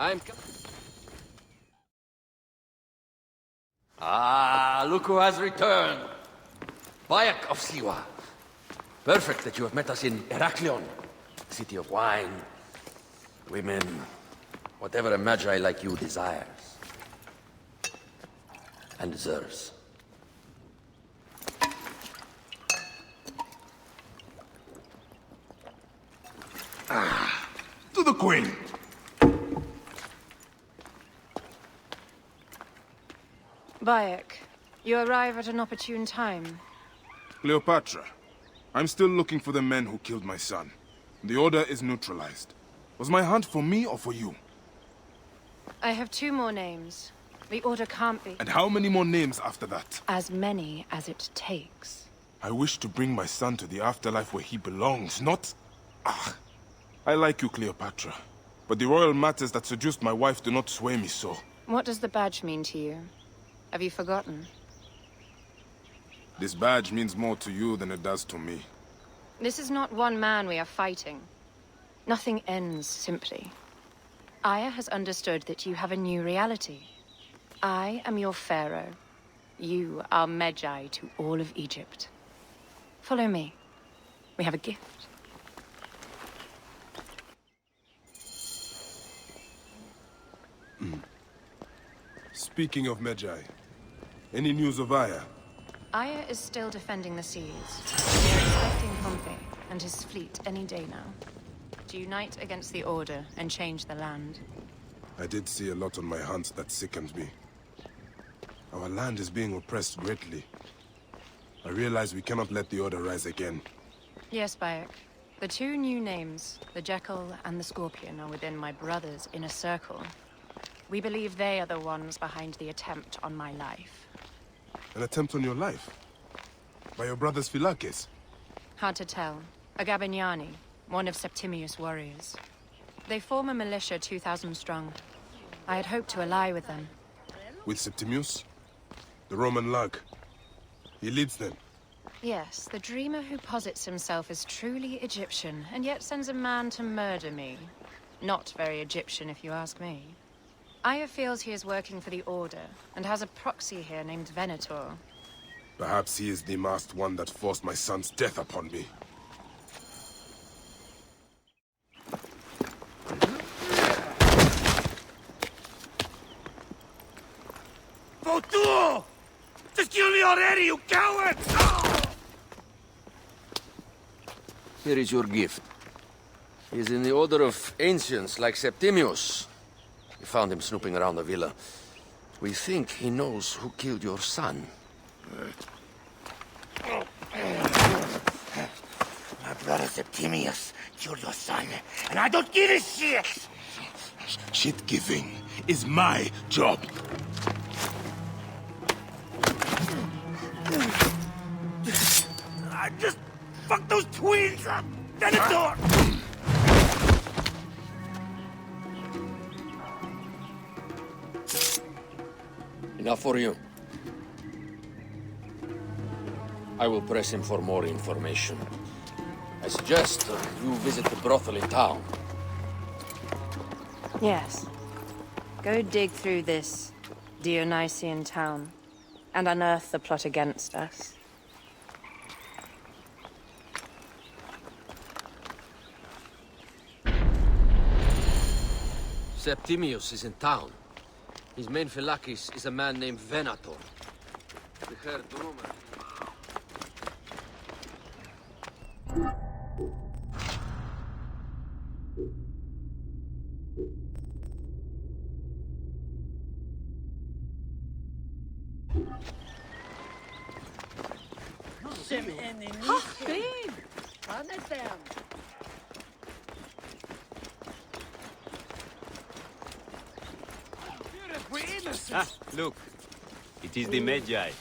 I'm... Ah, look who has returned. Bayek of Siwa. Perfect that you have met us in Heraklion, city of wine, women, whatever a magi like you desires. And deserves. To the Queen! Bayek, you arrive at an opportune time. Cleopatra, I'm still looking for the men who killed my son. The Order is neutralized. Was my hunt for me or for you? I have 2 more names. The Order can't be... And how many more names after that? As many as it takes. I wish to bring my son to the afterlife where he belongs, not... Ah. I like you, Cleopatra. But the royal matters that seduced my wife do not sway me so. What does the badge mean to you? Have you forgotten? This badge means more to you than it does to me. This is not one man we are fighting. Nothing ends simply. Aya has understood that you have a new reality. I am your pharaoh. You are Magi to all of Egypt. Follow me. We have a gift. Speaking of Magi, any news of Aya? Aya is still defending the seas. We are expecting Pompey and his fleet any day now. To unite against the Order and change the land. I did see a lot on my hunt that sickened me. Our land is being oppressed greatly. I realize we cannot let the Order rise again. Yes, Bayek. The 2 new names, the Jekyll and the Scorpion, are within my brother's inner circle. We believe they are the ones behind the attempt on my life. An attempt on your life? By your brother's Philakes? Hard to tell. A Gabignani, one of Septimius' warriors. They form a militia 2,000 strong. I had hoped to ally with them. With Septimius? The Roman lug? He leads them? Yes, the dreamer who posits himself as truly Egyptian, and yet sends a man to murder me. Not very Egyptian, if you ask me. Aya feels he is working for the Order, and has a proxy here named Venator. Perhaps he is the masked one that forced my son's death upon me. Votuo! Just kill me already, you coward! Here is your gift. He is in the order of ancients like Septimius. We found him snooping around the villa. We think he knows who killed your son. My brother Septimius killed your son, and I don't give a shit! Shit-giving is my job. I just fucked those twins up! Venator! Enough for you. I will press him for more information. I suggest you visit the brothel in town. Yes. Go dig through this Dionysian town, and unearth the plot against us. Septimius is in town. His main Philakes is a man named Venator. We heard rumors. Ah, look. It is the Magi.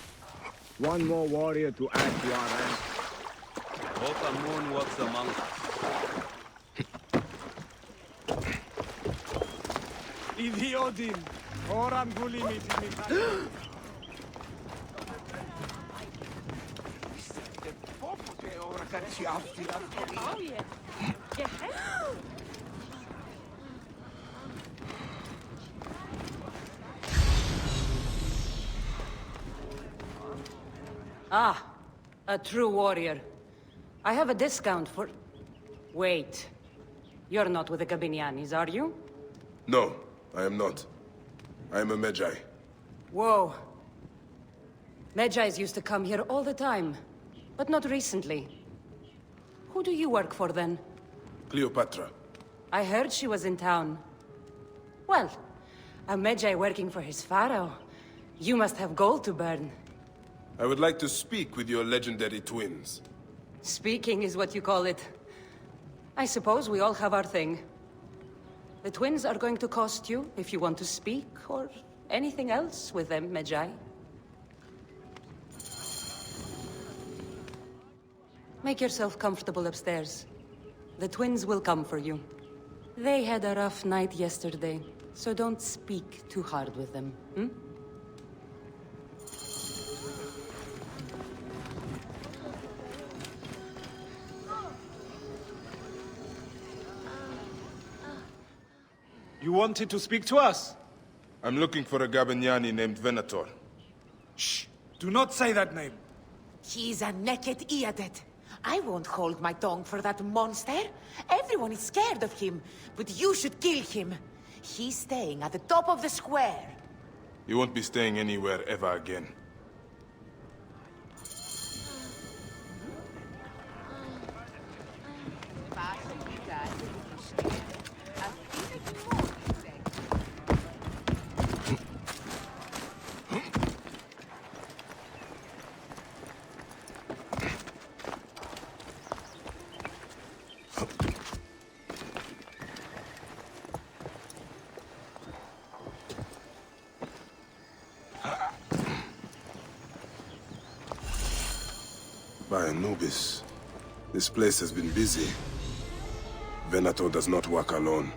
One more warrior to add to our ranks. Hope a moon walks among us. Idiodin! Oram gulimi timikani. Ah, a true warrior. I have a discount for... Wait. You're not with the Gabinianis, are you? No, I am not. I am a Medjay. Whoa. Medjais used to come here all the time, but not recently. Who do you work for, then? Cleopatra. I heard she was in town. Well, a Medjay working for his pharaoh. You must have gold to burn. I would like to speak with your legendary twins. Speaking is what you call it. I suppose we all have our thing. The twins are going to cost you if you want to speak, or anything else with them, Medjay. Make yourself comfortable upstairs. The twins will come for you. They had a rough night yesterday, so don't speak too hard with them, hmm? You wanted to speak to us? I'm looking for a Gabiniani named Venator. Shh! Do not say that name. He's a naked idiot. I won't hold my tongue for that monster. Everyone is scared of him, but you should kill him. He's staying at the top of the square. You won't be staying anywhere ever again. By Anubis, this place has been busy. Venator does not work alone.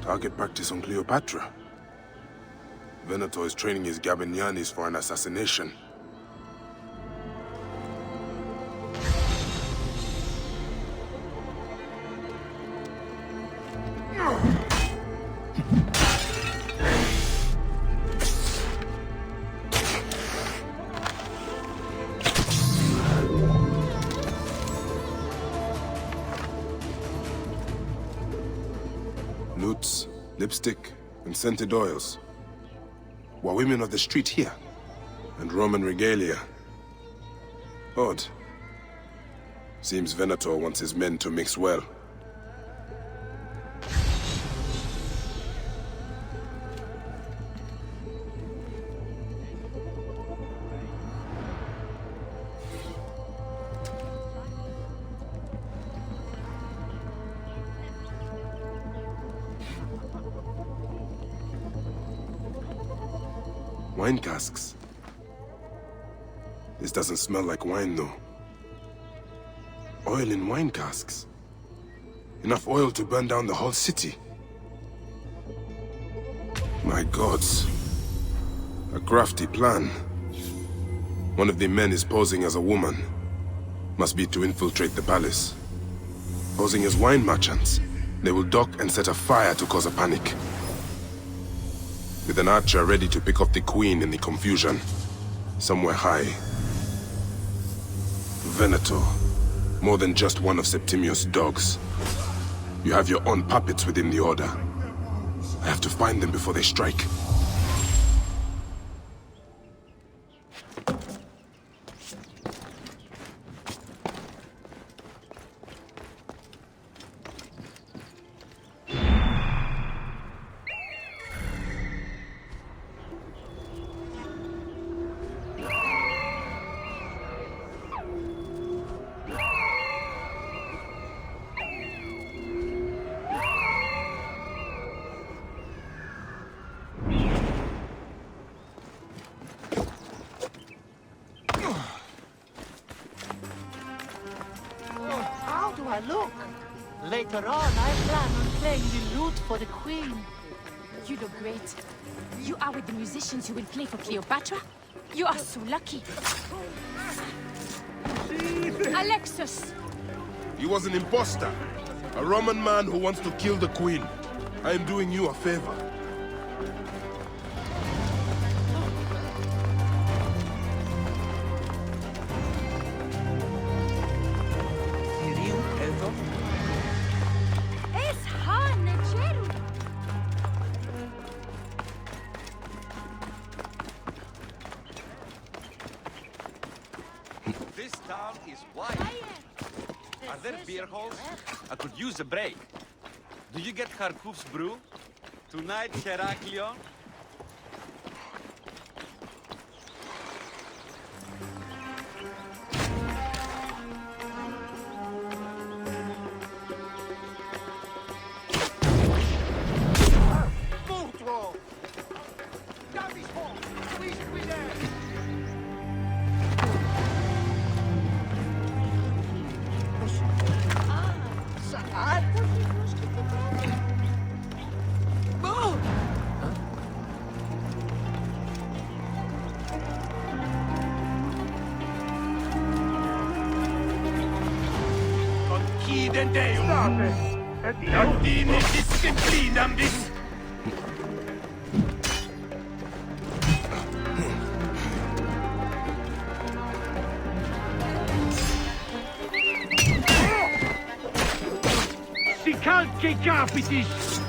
Target practice on Cleopatra. Venator is training his Gabinianis for an assassination. Lutes, lipstick, and scented oils. Were women of the street here? And Roman regalia. Odd. Seems Venator wants his men to mix well. Wine casks. This doesn't smell like wine, though. Oil in wine casks. Enough oil to burn down the whole city. My gods. A crafty plan. One of the men is posing as a woman. Must be to infiltrate the palace. Posing as wine merchants, they will dock and set a fire to cause a panic. With an archer ready to pick off the queen in the confusion. Somewhere high. Venator. More than just one of Septimius' dogs. You have your own puppets within the Order. I have to find them before they strike. How do I look? Later on, I plan on playing the lute for the queen. You look great. You are with the musicians who will play for Cleopatra? You are so lucky. Alexis! He was an imposter. A Roman man who wants to kill the queen. I am doing you a favor. This town is wide. Are there beer halls? I could use a break. Do you get Kharkov's brew? Tonight, Heraklion? Stop it! Ordine disciplinam bis! Si calche capitis!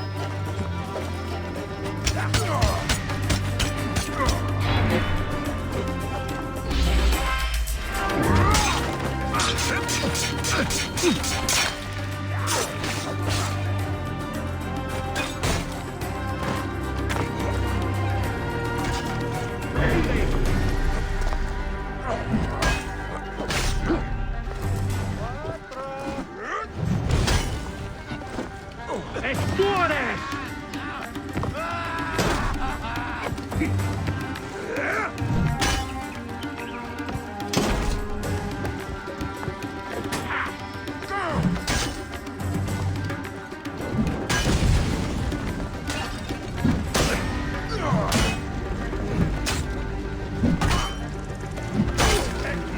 Explores!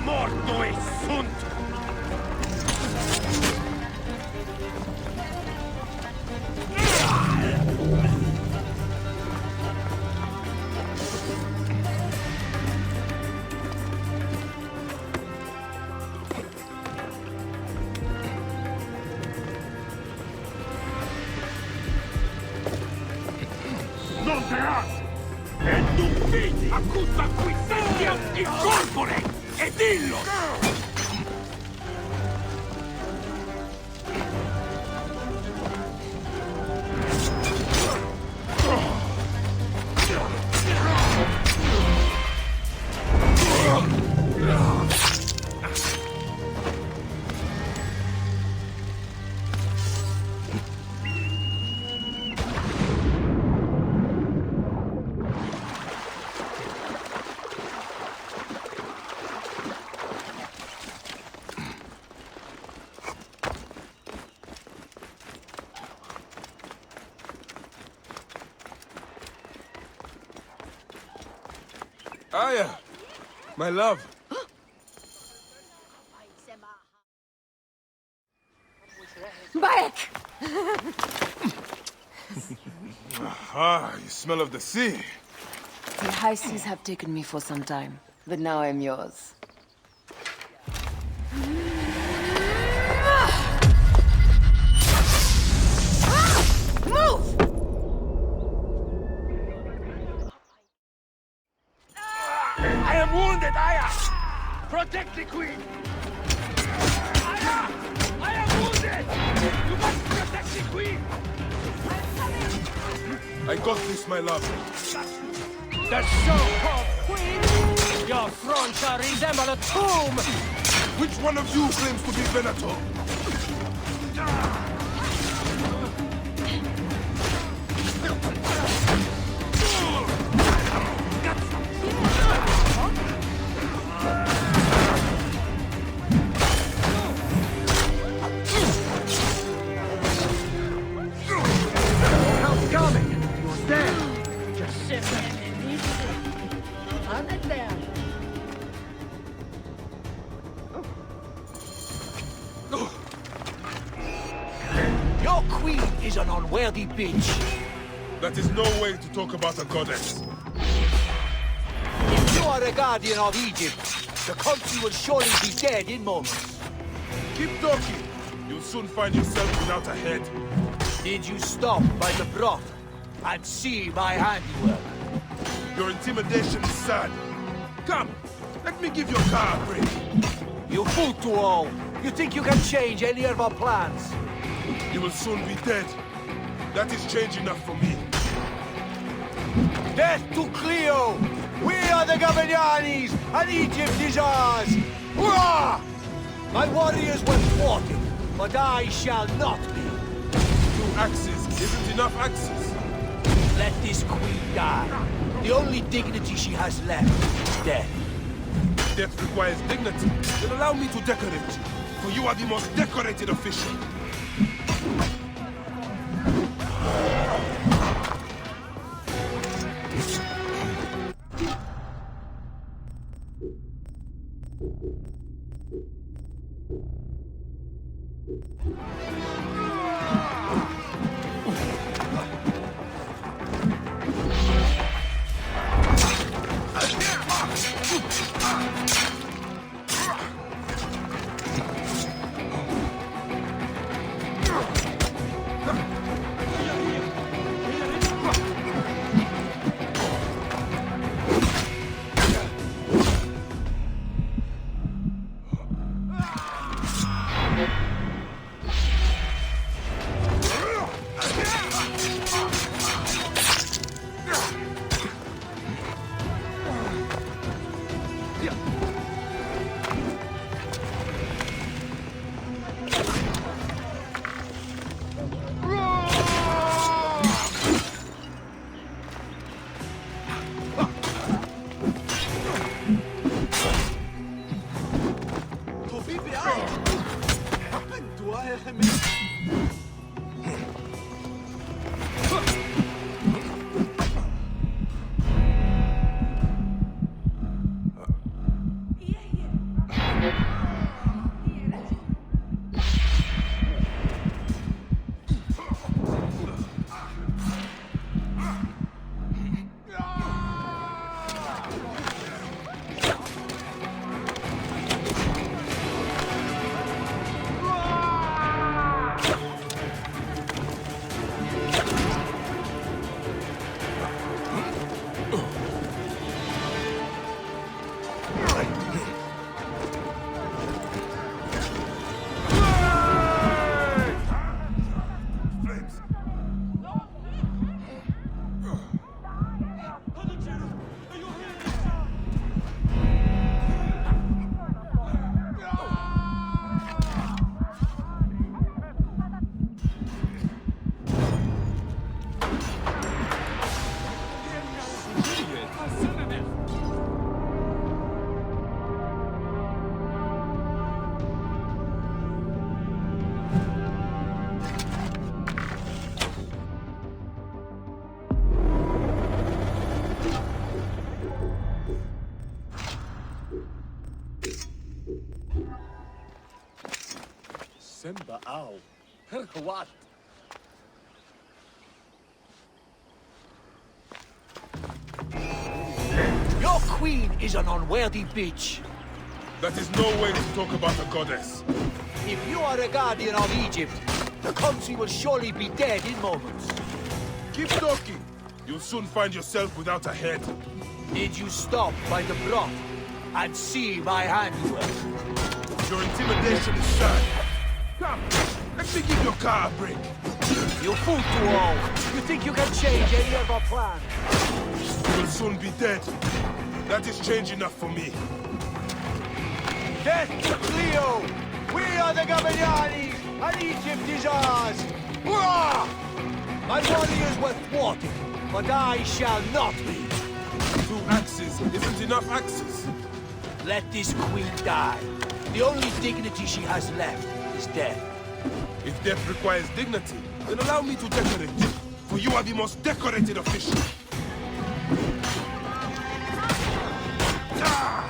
Morto e sunt! Non sarà! E tu vedi! Accusa qui sentiam incorpore! E dillo! Aya! My love! Back! Ah, you smell of the sea. The high seas have taken me for some time, but now I'm yours. Move! I am wounded, Aya! Protect the queen! Aya! I am wounded! You must protect the queen! I got this, my love. The so-called queen? Your front shall resemble a tomb! Which one of you claims to be Venator? queen is an unworthy bitch. That is no way to talk about a goddess. If you are a guardian of Egypt, the country will surely be dead in moments. Keep talking. You'll soon find yourself without a head. Did you stop by the broth and see my handiwork? Your intimidation is sad. Come, let me give your car a break. You fool to all. You think you can change any of our plans? You will soon be dead. That is change enough for me. Death to Cleo! We are the Gabanianis, and Egypt is ours! Hurrah! My warriors were thwarted, but I shall not be. 2 axes isn't enough axes. Let this queen die. The only dignity she has left is death. Death requires dignity. Then allow me to decorate you, for you are the most decorated official. Simba, ow. What? Your queen is an unworthy bitch. That is no way to talk about a goddess. If you are a guardian of Egypt, the country will surely be dead in moments. Keep talking. You'll soon find yourself without a head. Did you stop by the broth and see my handiwork? Your intimidation is sad. Come, let me give your car a break. You fool to all. You think you can change any of our plans? You will soon be dead. That is change enough for me. Death to Cleo! We are the Gabanianis, and Egypt is ours! Hurrah! My warriors were thwarted, but I shall not be. 2 axes isn't enough axes. Let this queen die. The only dignity she has left is death. If death requires dignity, then allow me to decorate you, for you are the most decorated official. Ah!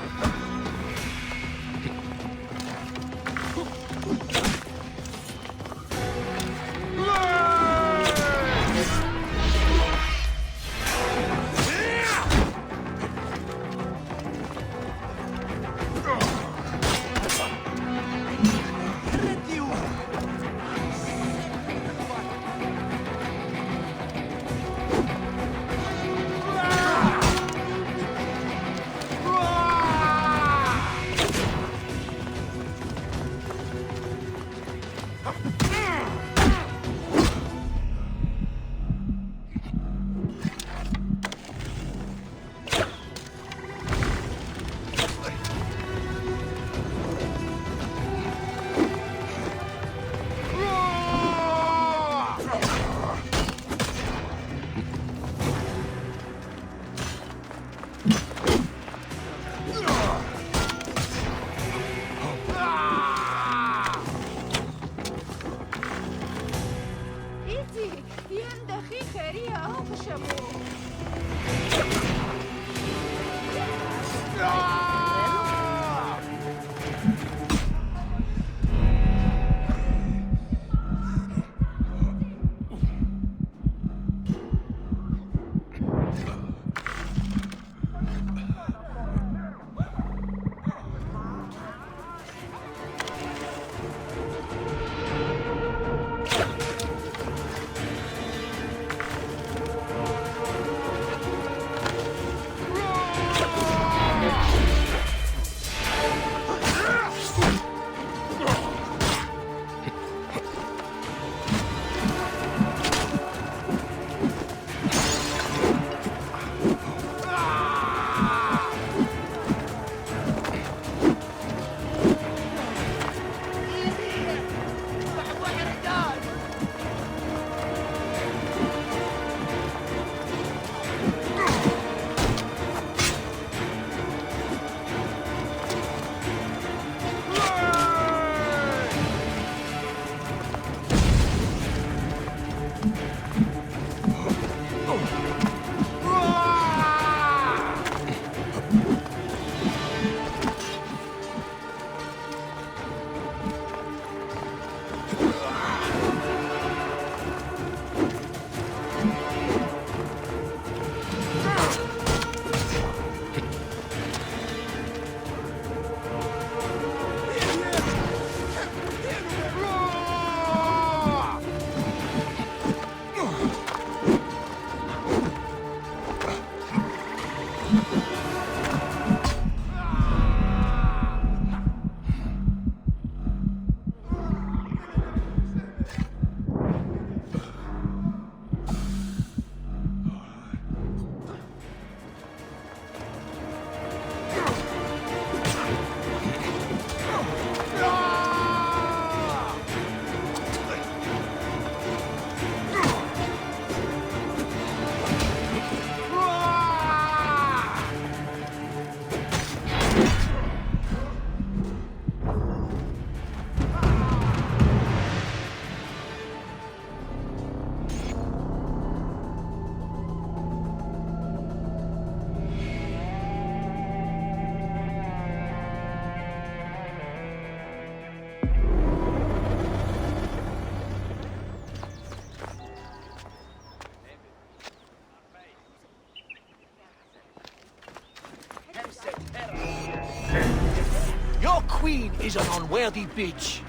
Your queen is an unworthy bitch.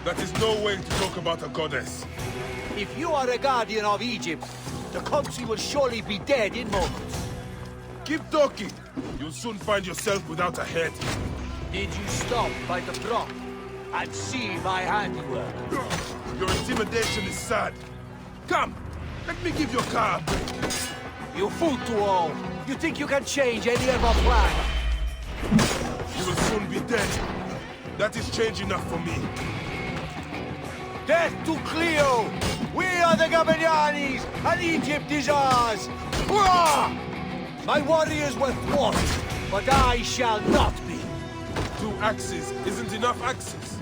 That is no way to talk about a goddess. If you are a guardian of Egypt, the country will surely be dead in moments. Keep talking. You'll soon find yourself without a head. Did you stop by the brook and see my handiwork? Your intimidation is sad. Come, let me give your car a break. You fool to all. You think you can change any of our plan? You will soon be dead. That is change enough for me. Death to Cleo! We are the Gabanianis, and Egypt is ours! Hurrah! My warriors were thwarted, but I shall not be. 2 axes isn't enough axes.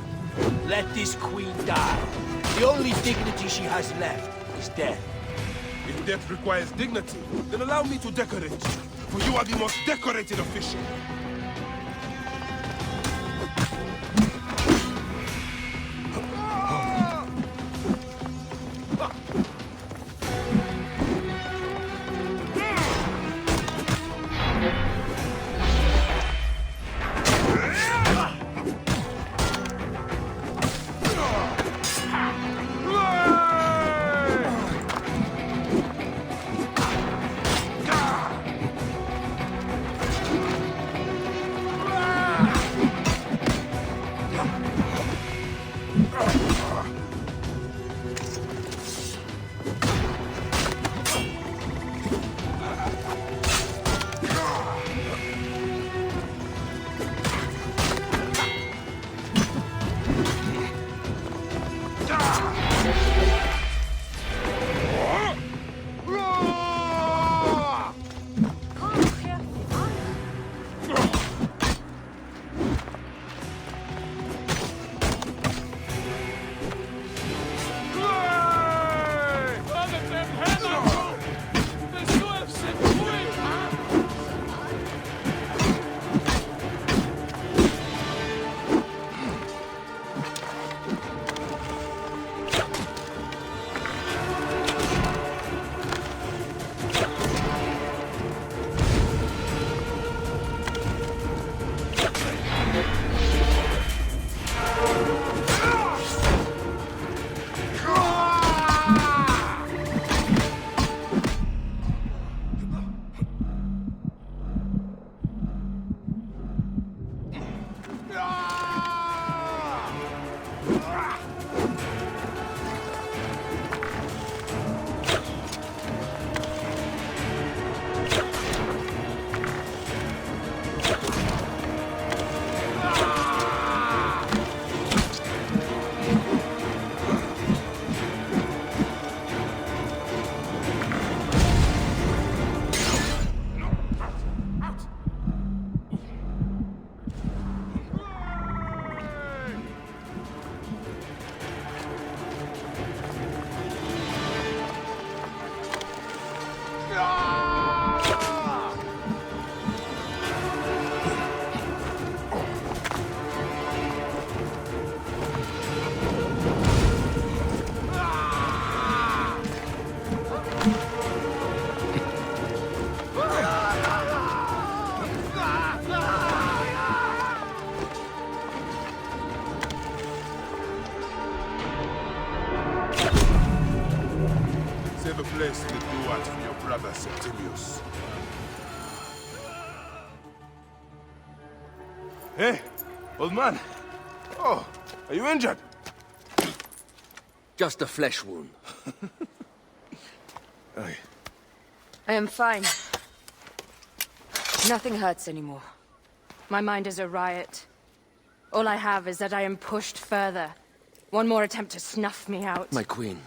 Let this queen die. The only dignity she has left is death. If death requires dignity, then allow me to decorate you, for you are the most decorated official. Save a place to do what for your brother Septimius. Hey, old man. Oh, are you injured? Just a flesh wound. Aye. I am fine. Nothing hurts anymore. My mind is a riot. All I have is that I am pushed further. One more attempt to snuff me out. My queen,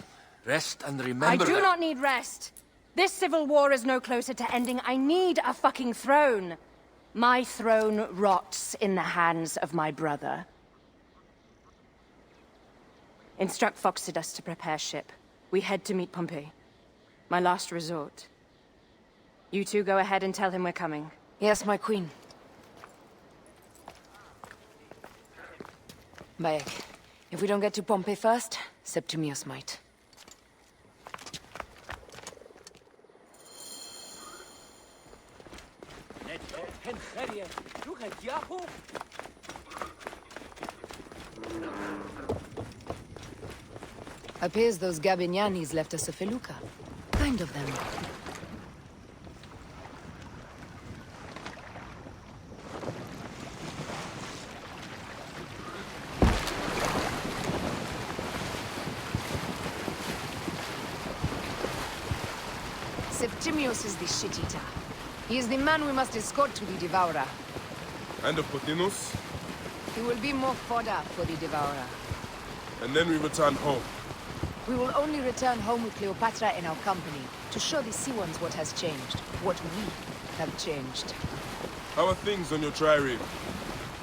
rest and remember... I do not need rest. This civil war is no closer to ending. I need a fucking throne. My throne rots in the hands of my brother. Instruct Foxidus to prepare ship. We head to meet Pompey. My last resort. You two go ahead and tell him we're coming. Yes, my queen. Bayek, if we don't get to Pompey first, Septimius might. Appears those Gabinianis left us a felucca. Kind of them. Septimius is the shit-eater. He is the man we must escort to the Devourer. And of Potinus? He will be more fodder for the Devourer. And then we return home. We will only return home with Cleopatra in our company, to show the Sea Ones what has changed, what we have changed. How are things on your trireme?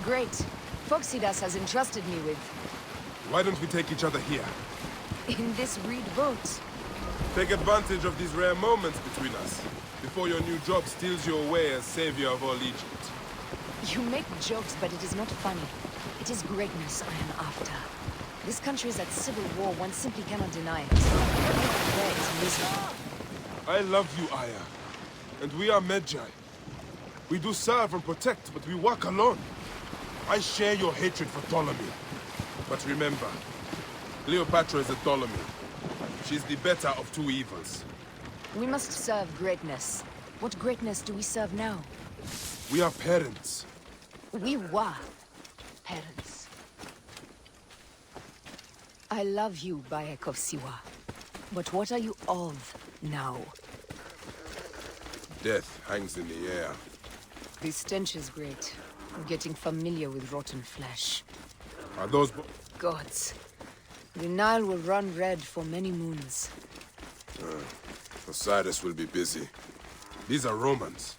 Great. Phoxidas has entrusted me with... Why don't we take each other here? in this reed boat. Take advantage of these rare moments between us, before your new job steals you away as savior of all Egypt. You make jokes, but it is not funny. It is greatness I am after. This country is at civil war, one simply cannot deny it. There is misery. I love you, Aya. And we are Medjay. We do serve and protect, but we work alone. I share your hatred for Ptolemy. But remember, Cleopatra is a Ptolemy. She's the better of two evils. We must serve greatness. What greatness do we serve now? We are parents. We were parents. I love you, Bayek of Siwa. But what are you of now? Death hangs in the air. The stench is great. I'm getting familiar with rotten flesh. Are those Gods. The Nile will run red for many moons. Osiris will be busy. These are Romans.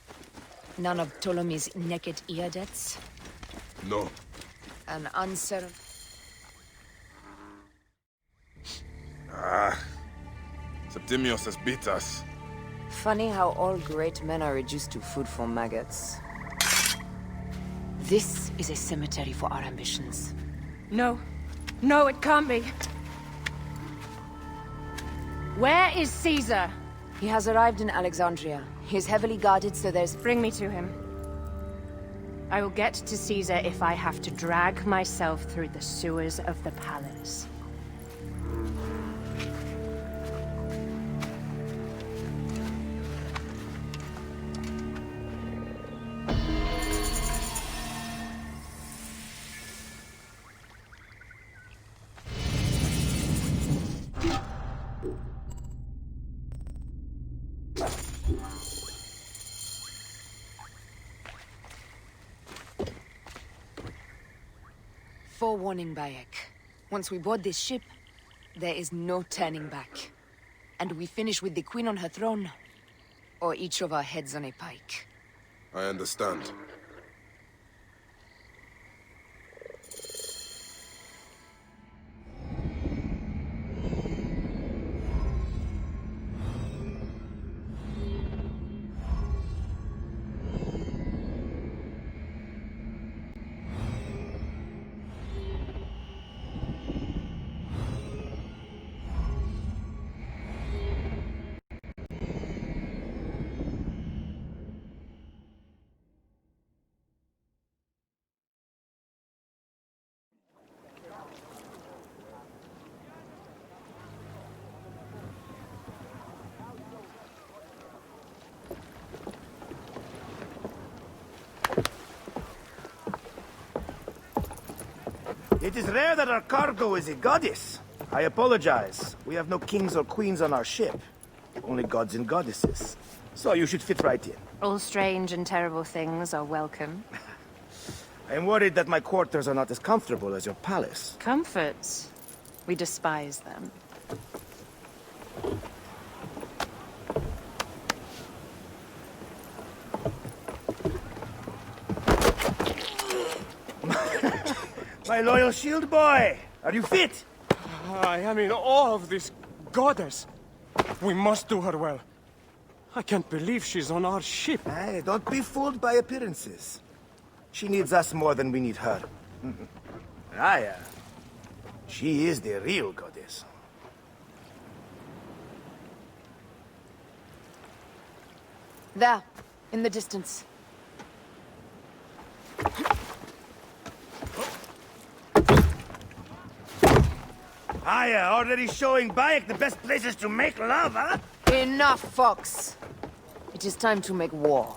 None of Ptolemy's naked eardets? No. An answer. Septimius has beat us. Funny how all great men are reduced to food for maggots. This is a cemetery for our ambitions. No. No, it can't be. Where is Caesar? He has arrived in Alexandria. He is heavily guarded, so there's... Bring me to him. I will get to Caesar if I have to drag myself through the sewers of the palace. Forewarning, Bayek. Once we board this ship, there is no turning back. And we finish with the Queen on her throne, or each of our heads on a pike. I understand. It is rare that our cargo is a goddess. I apologize. We have no kings or queens on our ship. Only gods and goddesses. So you should fit right in. All strange and terrible things are welcome. I am worried that my quarters are not as comfortable as your palace. Comforts. We despise them. My loyal shield boy! Are you fit? I am in awe of this goddess. We must do her well. I can't believe she's on our ship. Hey, don't be fooled by appearances. She needs us more than we need her. Aya. She is the real goddess. There, in the distance. Aya, already showing Bayek the best places to make love, huh? Enough, Fox. It is time to make war.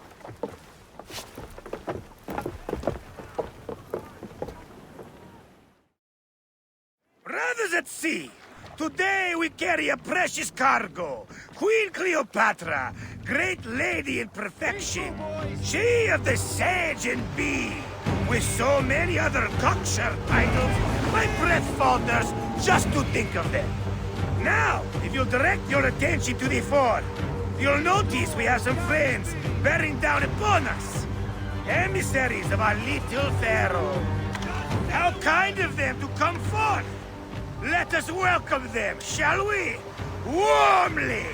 Brothers at sea, today we carry a precious cargo. Queen Cleopatra, great lady in perfection. She of the Sage and Bee. With so many other cocksure titles, my breath falters just to think of them. Now, if you'll direct your attention to the fort, you'll notice we have some friends bearing down upon us. Emissaries of our little pharaoh. How kind of them to come forth! Let us welcome them, shall we? Warmly!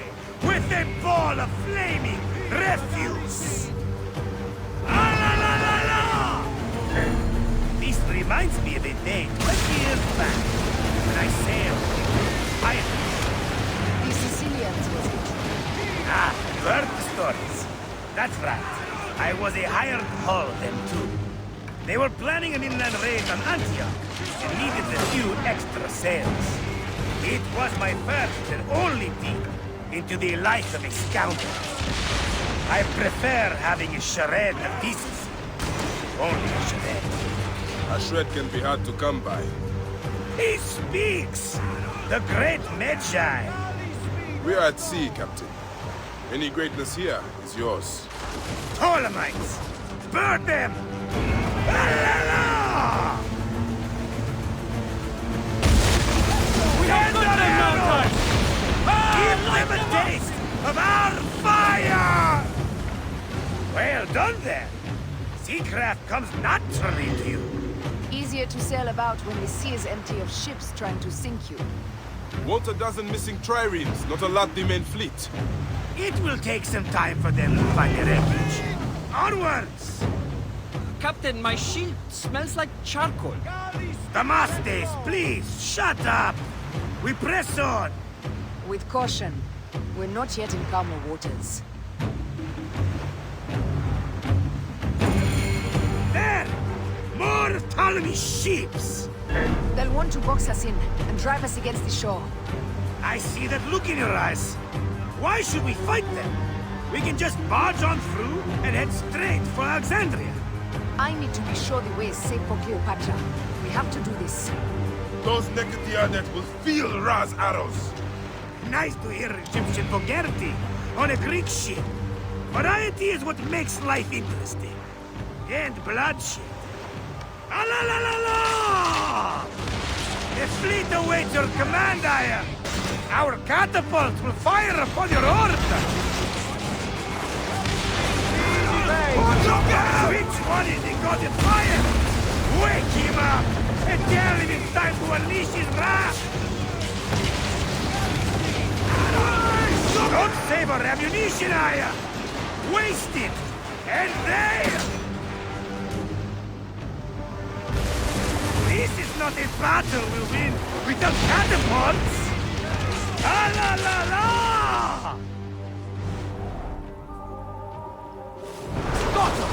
With a ball of flaming refuse! Ah, la, la, la, la! This reminds me of a day 20 years back, when I sailed pirates. The Sicilians, was it? Ah, you heard the stories. That's right. I was a hired hull then, too. They were planning an inland raid on Antioch, and needed a few extra sails. It was my first and only peek into the life of a scoundrel. I prefer having a charade of decency. Only a charade. A shred can be hard to come by. He speaks! The great Magi! We are at sea, Captain. Any greatness here is yours. Ptolemaites! Burn them! La la la! We have done it! Give them a taste of our fire! Well done then. Seacraft comes naturally to you. Easier to sail about when the sea is empty of ships trying to sink you. Want a dozen missing triremes, not a lot the main fleet. It will take some time for them to find their refuge. Onwards! Captain, my shield smells like charcoal. Damastes, please, shut up! We press on! With caution. We're not yet in calmer waters. There! More Ptolemy ships! They'll want to box us in and drive us against the shore. I see that look in your eyes. Why should we fight them? We can just barge on through and head straight for Alexandria. I need to be sure the way is safe for Cleopatra. We have to do this. Those naked Dianet will feel Ra's arrows. Nice to hear Egyptian vulgarity on a Greek ship. Variety is what makes life interesting. And bloodshed. Ah la la la la! The fleet awaits your command, Aya. Our catapults will fire upon your order. Look out! Which one is the god of fire? Wake him up and tell him it's time to unleash his wrath. Don't save our ammunition, Aya. Waste it. And there. This is not a battle we'll win without catapults! Ah la la la!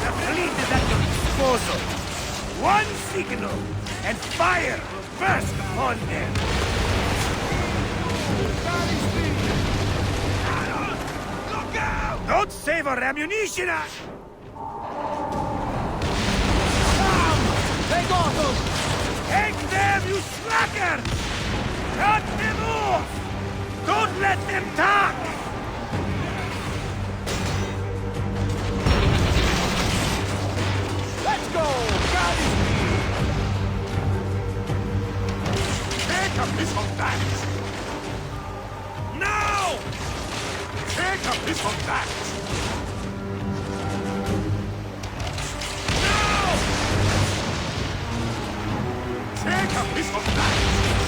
The fleet is at your disposal. One signal, and fire will burst upon them. Look out! Don't save our ammunition! They got us! Take them, you slackers! Cut them off! Don't let them talk! Let's go! God is me! Take a piece of that! Now! Take a piece of that! Take a piece of that!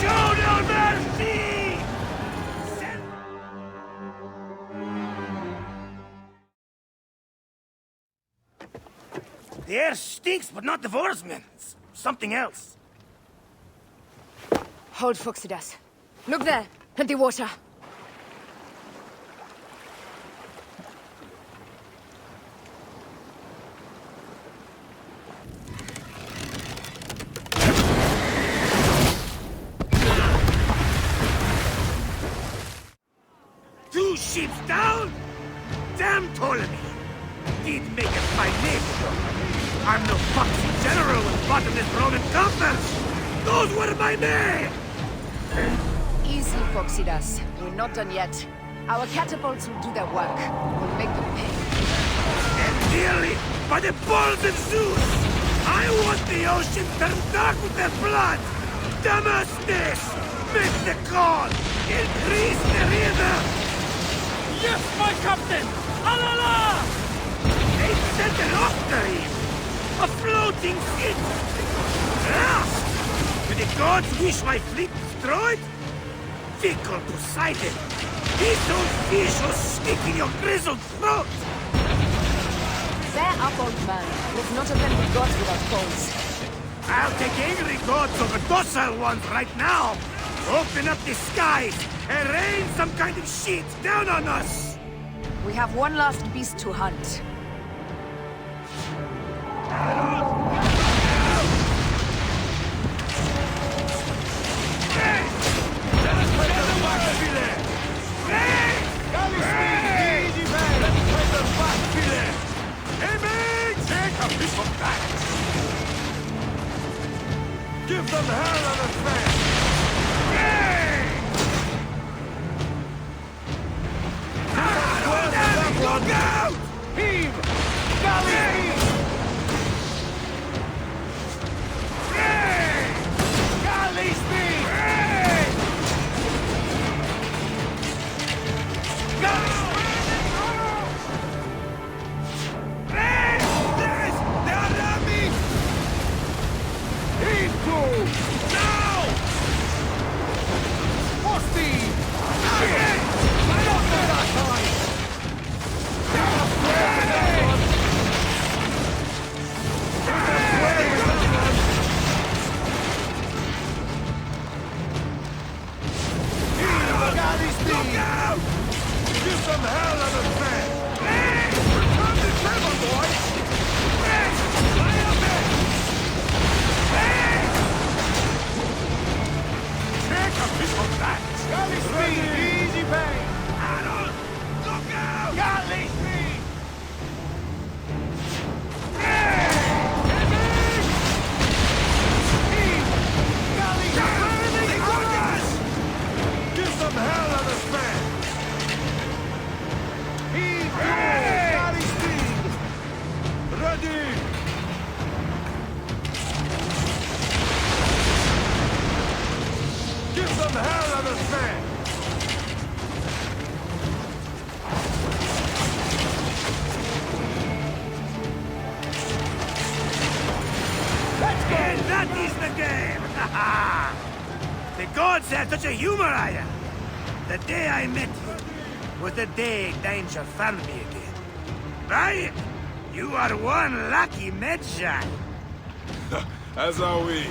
Show no mercy! The air stinks, but not the Vorsman. It's something else. Hold Phoxidas. Look there, at the water. ships down? Damn Ptolemy! Did make a fine name, though. I'm no foxy general with bottomless Roman compass! Those were my men! Easy, Foxidas. We're not done yet. Our catapults will do their work. We'll make them pay. And dearly, by the balls of Zeus! I want the ocean turned dark with their blood! Damascus! Make the call! Increase the river! Yes, my captain! Alala! They sent an octave! A floating ship! Lost! Do the gods wish my fleet destroyed? Fickle Poseidon! This old fish will stick in your grizzled throat! Bear up, old man. Let's not offend the gods with our foes. I'll take angry gods over docile ones right now! Open up the skies and rain some kind of shit down on us! We have one last beast to hunt. Give them hell on a fan! Look out! Heave! Galley speed! Galley speed! The gods have such a humor, Aya. The day I met you was the day danger found me again. Right? You are one lucky Medjay. As are we.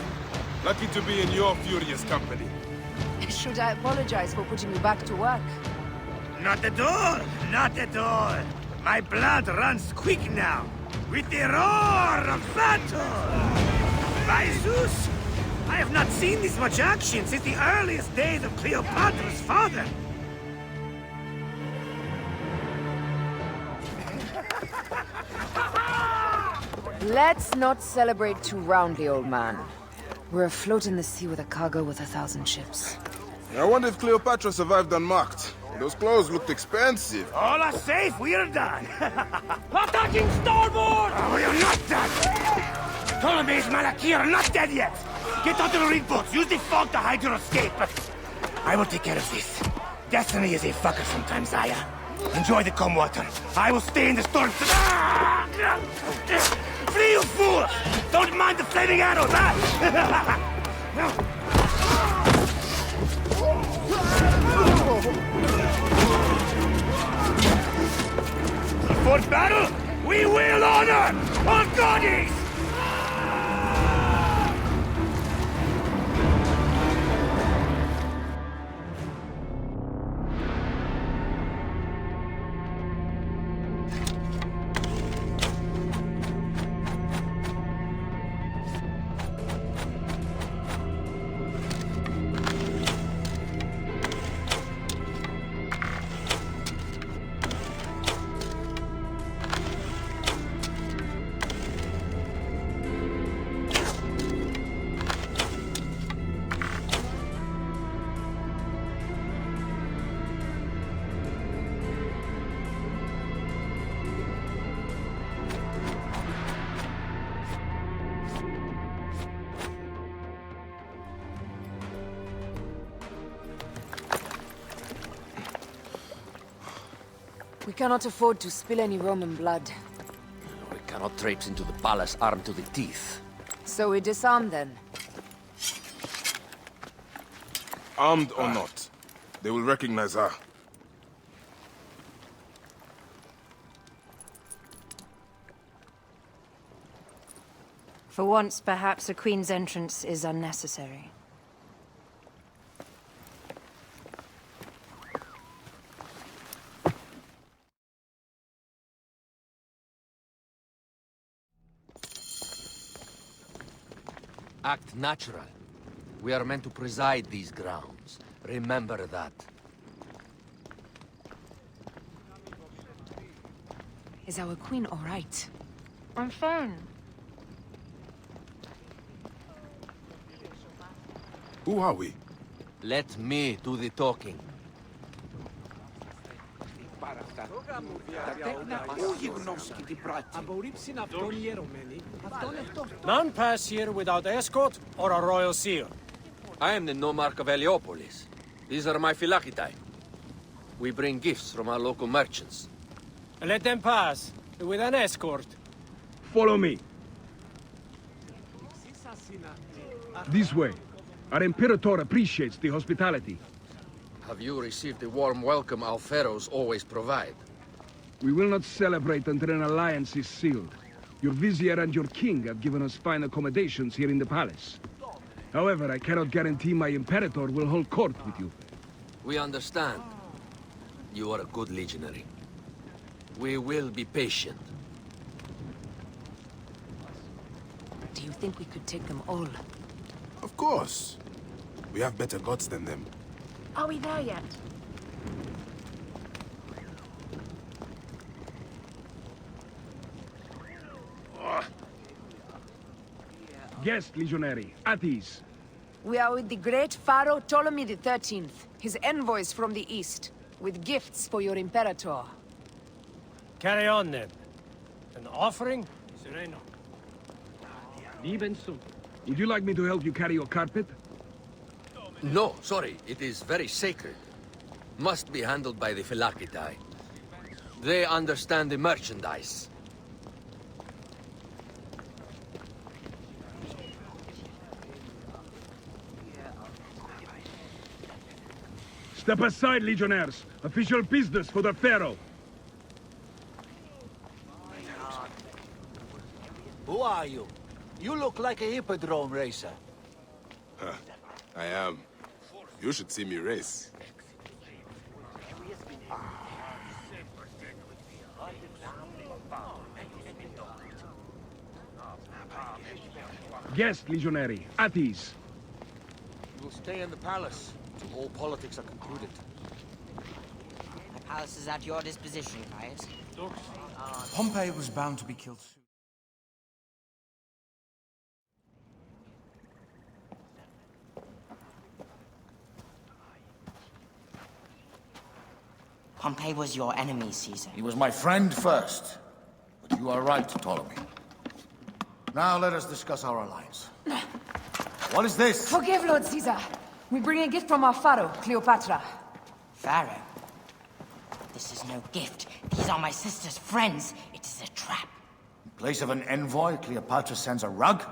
Lucky to be in your furious company. Should I apologize for putting you back to work? Not at all. Not at all. My blood runs quick now. With the roar of battle. By Zeus, I have not seen this much action since the earliest days of Cleopatra's father. Let's not celebrate too roundly, old man. We're afloat in the sea with a cargo worth 1,000 ships. I wonder if Cleopatra survived unmarked. Those clothes looked expensive. All are safe, we're done. Attacking starboard! Oh, we are not done. Ptolemy's Malaki are not dead yet. Get onto the reed boats. Use the fog to hide your escape. I will take care of this. Destiny is a fucker sometimes, Aya. Enjoy the calm water. I will stay in the storm. Flee, you fool! Don't mind the flaming arrows, huh? For battle, we will honor our goddess! We cannot afford to spill any Roman blood. We cannot traipse into the palace armed to the teeth. So we disarm then. Armed or not, they will recognize her. For once, perhaps a queen's entrance is unnecessary. Act natural. We are meant to preside these grounds. Remember that. Is our queen all right? I'm fine. Who are we? Let me do the talking. None pass here without escort or a royal seal. I am the nomarch of Heliopolis. These are my Phylakitai. We bring gifts from our local merchants. Let them pass, with an escort. Follow me. This way. Our Imperator appreciates the hospitality. Have you received the warm welcome our pharaohs always provide? We will not celebrate until an alliance is sealed. Your vizier and your king have given us fine accommodations here in the palace. However, I cannot guarantee my Imperator will hold court with you. We understand. You are a good legionary. We will be patient. Do you think we could take them all? Of course. We have better gods than them. Are we there yet? Guest, legionary, at ease. We are with the great Pharaoh Ptolemy XIII, his envoys from the east, with gifts for your Imperator. Carry on, then. An offering? Sereno. Would you like me to help you carry your carpet? No, sorry. It is very sacred. Must be handled by the Phylakitai. They understand the merchandise. Step aside, legionnaires. Official business for the Pharaoh. Who are you? You look like a hippodrome racer. Huh. I am. You should see me race. Guest, legionary, at ease. You will stay in the palace till all politics are concluded. The palace is at your disposition, Caius. Pompey was bound to be killed soon. Pompey was your enemy, Caesar. He was my friend first. But you are right, Ptolemy. Now let us discuss our alliance. What is this? Forgive, Lord Caesar. We bring a gift from our Pharaoh, Cleopatra. Pharaoh? This is no gift. These are my sister's friends. It is a trap. In place of an envoy, Cleopatra sends a rug?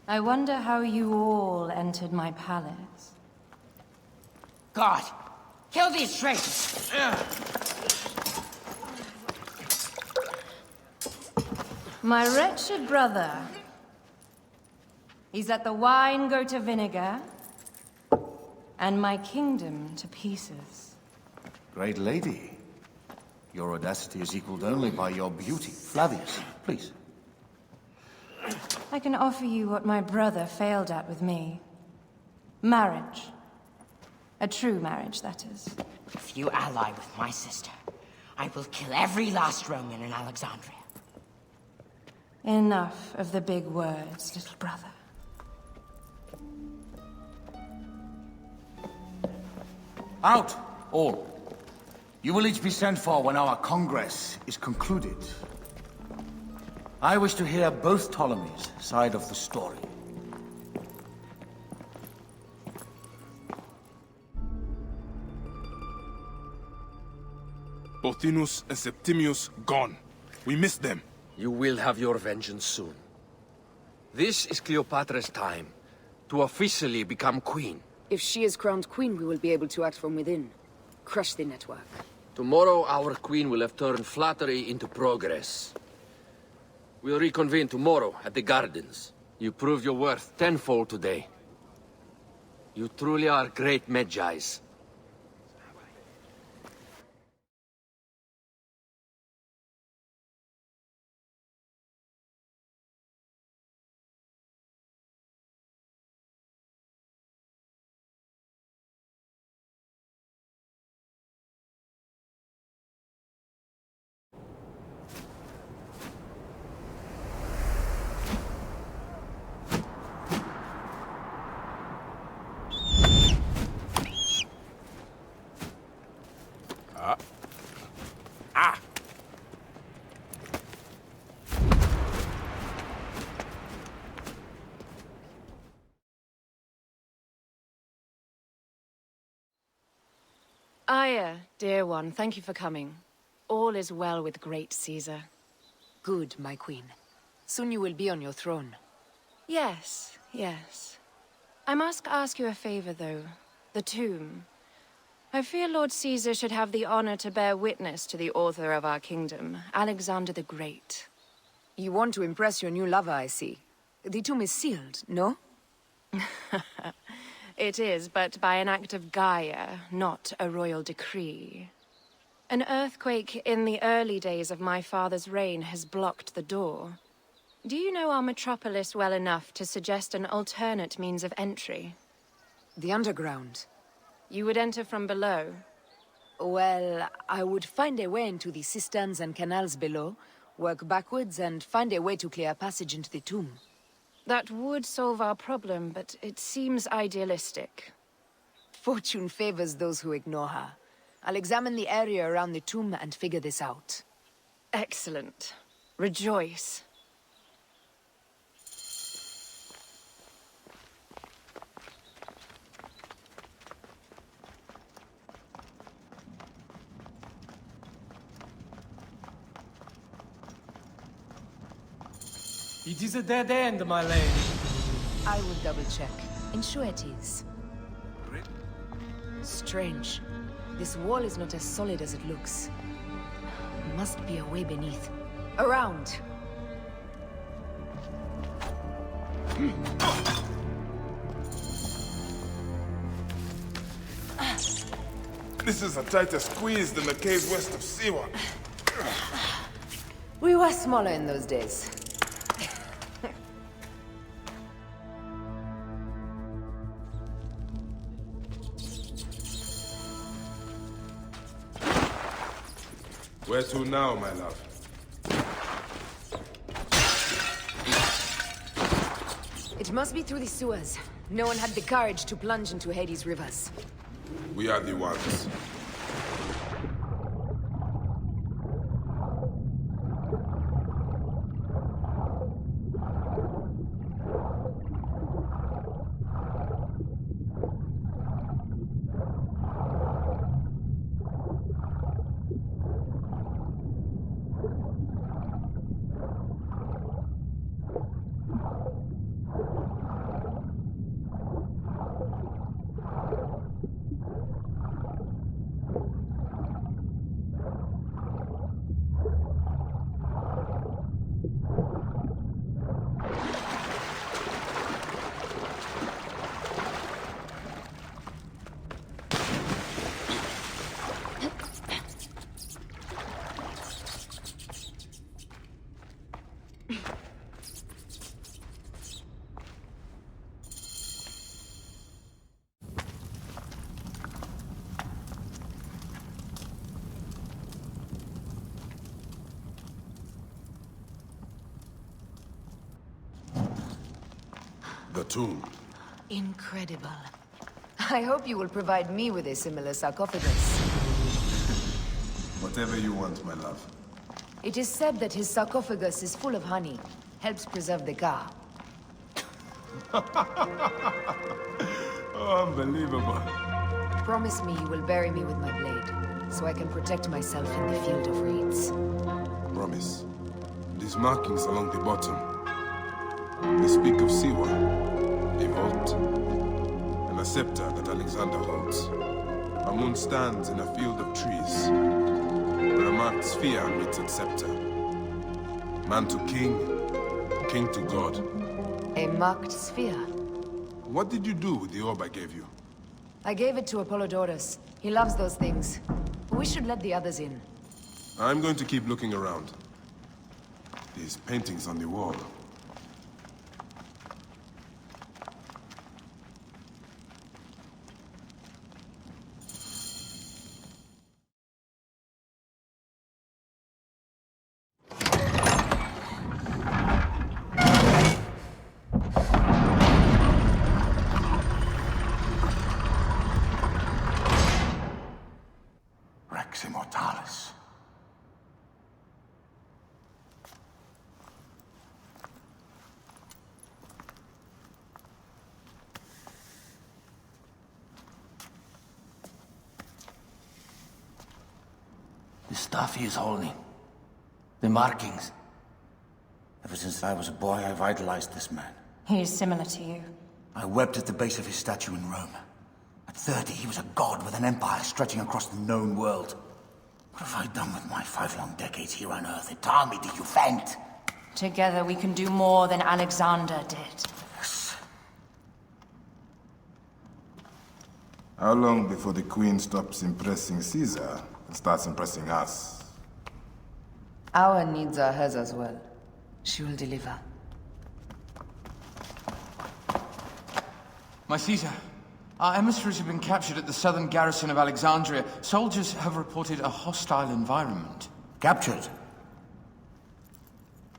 I wonder how you all entered my palace. God! Kill these traitors! My wretched brother. He's let the wine go to vinegar, and my kingdom to pieces. Great lady. Your audacity is equaled only by your beauty. Flavius, please. I can offer you what my brother failed at with me. Marriage. A true marriage, that is. If you ally with my sister, I will kill every last Roman in Alexandria. Enough of the big words, little brother. Out, all. You will each be sent for when our congress is concluded. I wish to hear both Ptolemy's side of the story. Pothinus and Septimius gone. We missed them. You will have your vengeance soon. This is Cleopatra's time to officially become queen. If she is crowned queen, we will be able to act from within. Crush the network. Tomorrow, our queen will have turned flattery into progress. We'll reconvene tomorrow at the gardens. You proved your worth tenfold today. You truly are great Medjais. Aya, dear one, thank you for coming. All is well with great Caesar. Good, my queen. Soon you will be on your throne. Yes, yes. I must ask you a favor, though. The tomb. I fear Lord Caesar should have the honor to bear witness to the author of our kingdom, Alexander the Great. You want to impress your new lover, I see. The tomb is sealed, no? It is, but by an act of Gaia, not a royal decree. An earthquake in the early days of my father's reign has blocked the door. Do you know our metropolis well enough to suggest an alternate means of entry? The underground. You would enter from below? Well, I would find a way into the cisterns and canals below, work backwards, and find a way to clear a passage into the tomb. That would solve our problem, but it seems idealistic. Fortune favors those who ignore her. I'll examine the area around the tomb and figure this out. Excellent. Rejoice. It is a dead end, my lady. I will double-check. Ensure it is. Strange. This wall is not as solid as it looks. Must be a way beneath. Around! This is a tighter squeeze than the cave west of Siwa. We were smaller in those days. Where to now, my love? It must be through the sewers. No one had the courage to plunge into Hades' rivers. We are the ones. The tomb. Incredible. I hope you will provide me with a similar sarcophagus. Whatever you want, my love. It is said that his sarcophagus is full of honey. Helps preserve the Ka. Oh, unbelievable. Promise me you will bury me with my blade. so I can protect myself in the field of reeds. Promise. These markings along the bottom, they speak of Siwa, a vault, and a scepter that Alexander holds. Amun stands in a field of trees, where a marked sphere meets its scepter. Man to king, king to god. A marked sphere? What did you do with the orb I gave you? I gave it to Apollodorus. He loves those things. We should let the others in. I'm going to keep looking around. These paintings on the wall. Rex Immortalis. The stuff he is holding. The markings. Ever since I was a boy, I've idolized this man. He is similar to you. I wept at the base of his statue in Rome. At 30, he was a god with an empire stretching across the known world. What have I done with my 5 long decades here on Earth? Tell me, do you faint? Together we can do more than Alexander did. Yes. How long before the Queen stops impressing Caesar and starts impressing us? Our needs are hers as well. She will deliver. My Caesar, our emissaries have been captured at the southern garrison of Alexandria. Soldiers have reported a hostile environment. Captured?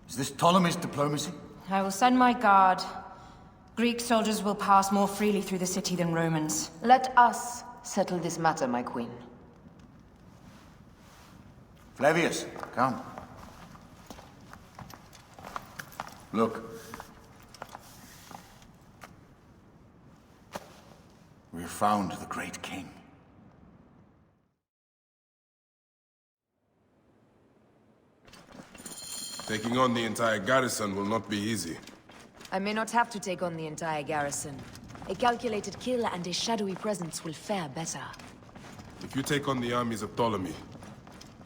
Is this Ptolemy's diplomacy? I will send my guard. Greek soldiers will pass more freely through the city than Romans. Let us settle this matter, my queen. Flavius, come. Look. We have found the great king. Taking on the entire garrison will not be easy. I may not have to take on the entire garrison. A calculated kill and a shadowy presence will fare better. If you take on the armies of Ptolemy,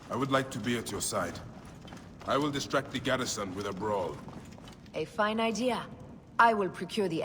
I would like to be at your side. I will distract the garrison with a brawl. A fine idea. I will procure the